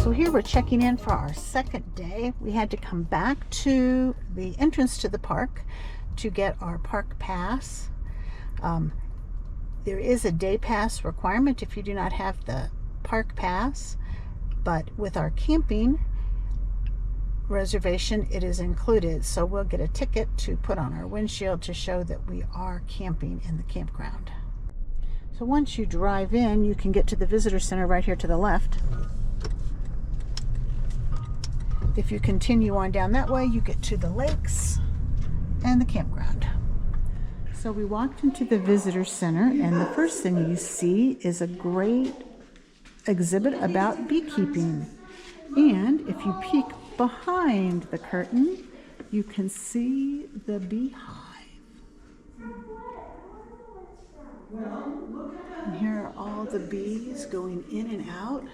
So here we're checking in for our second day. We had to come back to the entrance to the park to get our park pass. There is a day pass requirement if you do not have the park pass, but with our camping reservation it is included. So we'll get a ticket to put on our windshield to show that we are camping in the campground. So once you drive in, you can get to the visitor center right here to the left. If you continue on down that way, you get to the lakes and the campground. So we walked into the visitor center, and the first thing you see is a great exhibit about beekeeping. And if you peek behind the curtain, you can see the beehive. And here are all the bees going in and out.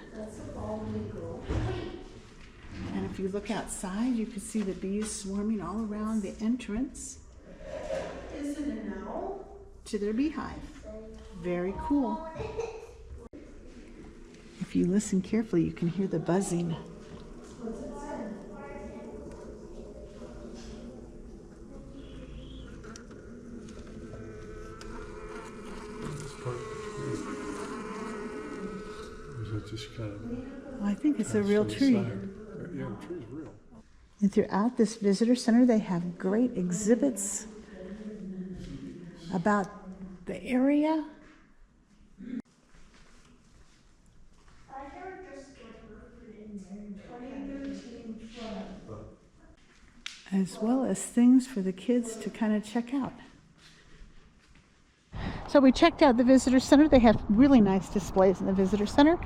And if you look outside, you can see the bees swarming all around the entrance. Is it an owl? To their beehive. Very cool. If you listen carefully, you can hear the buzzing. Just kind of, I think it's a real tree. yeah, the tree's real. And throughout this visitor center, they have great exhibits about the area. As well as things for the kids to kind of check out. So we checked out the visitor center. They have really nice displays in the visitor center.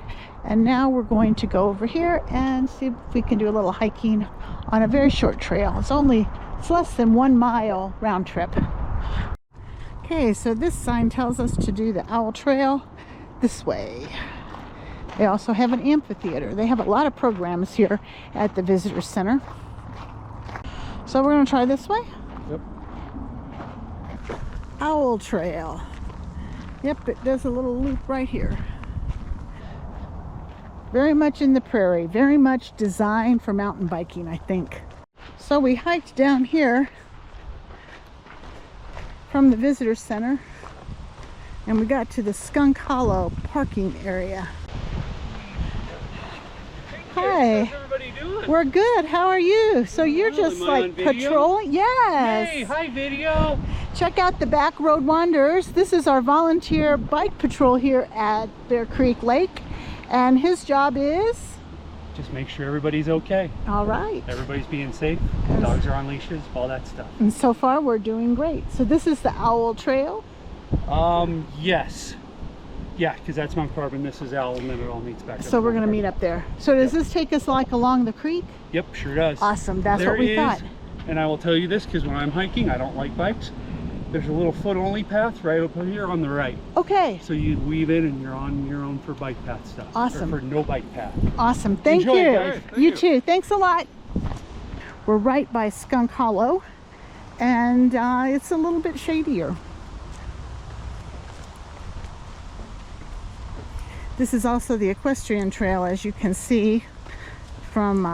And now we're going to go over here and see if we can do a little hiking on a very short trail. It's less than 1 mile round trip. Okay, so this sign tells us to do the Owl Trail this way. They also have an amphitheater. They have a lot of programs here at the visitor center. So we're going to try this way. Yep. Owl Trail. Yep, it does a little loop right here. Very much in the prairie, very much designed for mountain biking, I think. So we hiked down here from the visitor center and we got to the Skunk Hollow parking area. Hi. How's everybody doing? We're good. How are you? So you're just like patrolling? Yes. Hey, hi video. Check out the Back Road Wanderers. This is our volunteer bike patrol here at Bear Creek Lake, and his job is? Just make sure everybody's okay. All right. Everybody's being safe. Dogs are on leashes, all that stuff. And so far we're doing great. So this is the Owl Trail? Yes. Yeah, because that's Mount Carbon, this is Owl, and then it all meets back up. So we're going to meet up there. So does this take us like along the creek? Yep, sure does. Awesome. That's what we thought. And I will tell you this, because when I'm hiking, I don't like bikes. There's a little foot-only path right over here on the right. Okay. So you weave in and you're on your own for bike path stuff. Awesome. Or for no bike path. Awesome. Thank Enjoy, you. guys. Thank You you too. Thanks a lot. We're right by Skunk Hollow, and it's a little bit shadier. This is also the equestrian trail, as you can see from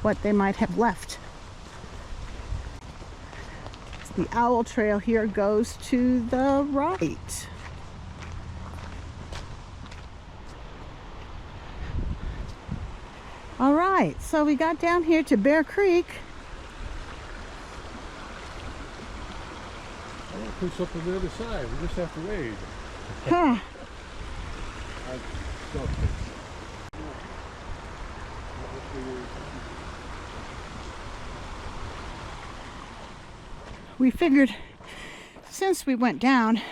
what they might have left. The Owl Trail here goes to the right. All right, so we got down here to Bear Creek. I'll push up on the other side. We just have to wait. Huh. We figured since we went down,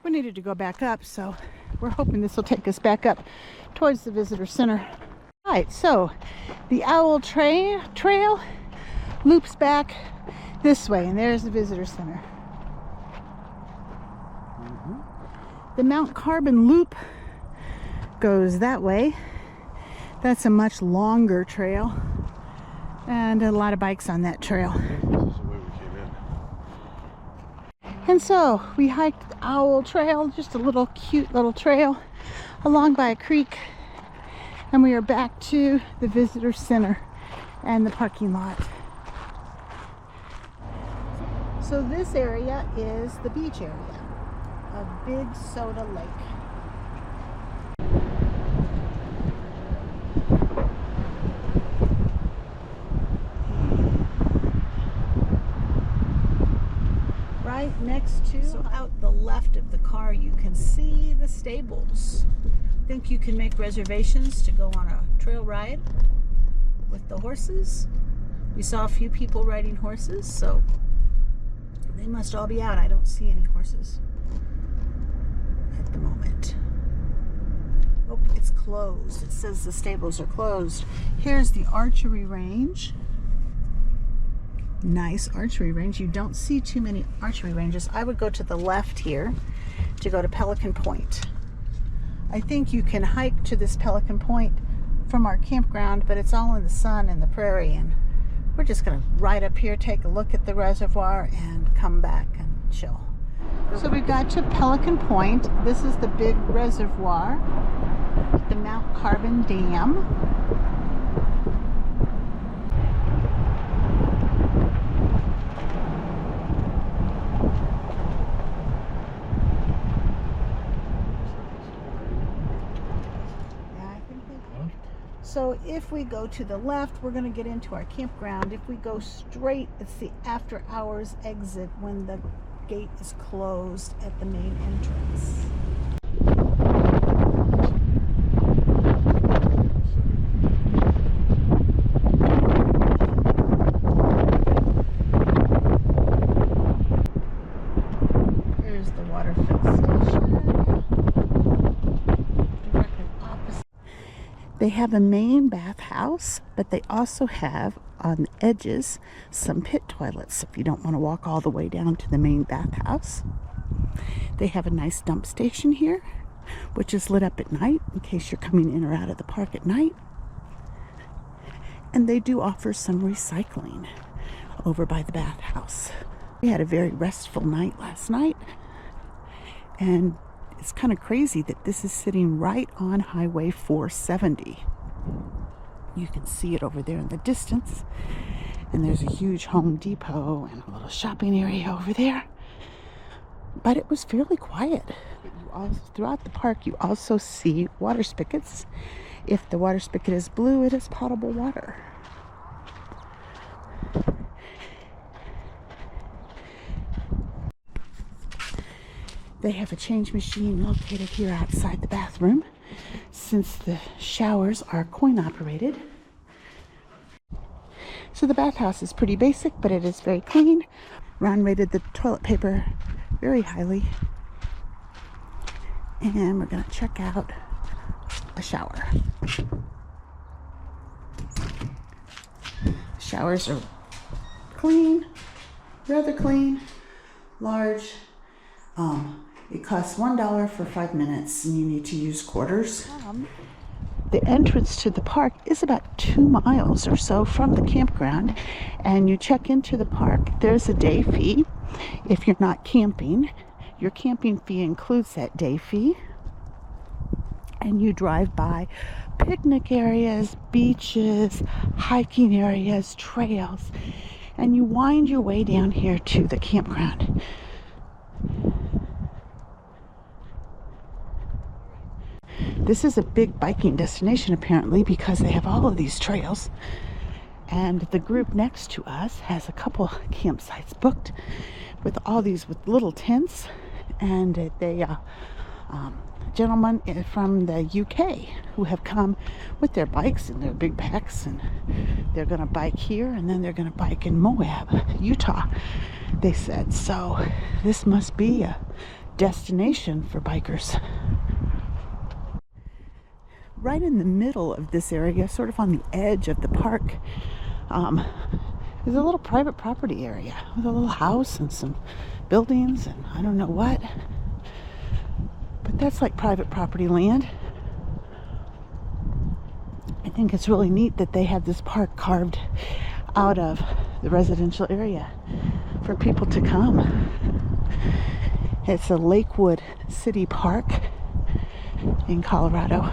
we needed to go back up, so we're hoping this will take us back up towards the visitor center. All right, so the Owl Trail loops back this way, and there's the visitor center. The Mount Carbon loop goes that way. That's a much longer trail, and a lot of bikes on that trail. And so we hiked the Owl Trail, just a little cute little trail along by a creek. And we are back to the visitor center and the parking lot. So this area is the beach area of Big Soda Lake. Right next to, so out the left of the car, you can see the stables. I think you can make reservations to go on a trail ride with the horses. We saw a few people riding horses, so they must all be out. I don't see any horses at the moment. Oh, it's closed. It says the stables are closed. Here's the archery range. Nice archery range. You don't see too many archery ranges. I would go to the left here to go to Pelican Point. I think you can hike to this Pelican Point from our campground, but it's all in the sun and the prairie, and we're just going to ride up here, take a look at the reservoir, and come back and chill. So we got to Pelican Point. This is the big reservoir, the Mount Carbon Dam. So if we go to the left, we're going to get into our campground. If we go straight, it's the after hours exit when the gate is closed at the main entrance. Here's the water fill station. They have a main bathhouse, but they also have on the edges some pit toilets if you don't want to walk all the way down to the main bathhouse. They have a nice dump station here, which is lit up at night in case you're coming in or out of the park at night. And they do offer some recycling over by the bathhouse. We had a very restful night last night, and it's kind of crazy that this is sitting right on Highway 470. You can see it over there in the distance. And there's a huge Home Depot and a little shopping area over there. But it was fairly quiet. Throughout the park, you also see water spigots. If the water spigot is blue, it is potable water. They have a change machine located here outside the bathroom, since the showers are coin operated. So the bathhouse is pretty basic, but it is very clean. Ron rated the toilet paper very highly. And we're going to check out a shower. Showers are clean, rather clean, large. It costs $1 for 5 minutes, and you need to use quarters. The entrance to the park is about 2 miles or so from the campground, and you check into the park. There's a day fee. If you're not camping, your camping fee includes that day fee. And you drive by picnic areas, beaches, hiking areas, trails, and you wind your way down here to the campground. This is a big biking destination apparently, because they have all of these trails. And the group next to us has a couple campsites booked with all these with little tents. And they gentlemen from the UK who have come with their bikes and their big packs, and they're going to bike here, and then they're going to bike in Moab, Utah, they said. So this must be a destination for bikers. Right in the middle of this area, sort of on the edge of the park, is a little private property area with a little house and some buildings and I don't know what. But that's like private property land. I think it's really neat that they have this park carved out of the residential area for people to come. It's a Lakewood City Park in Colorado.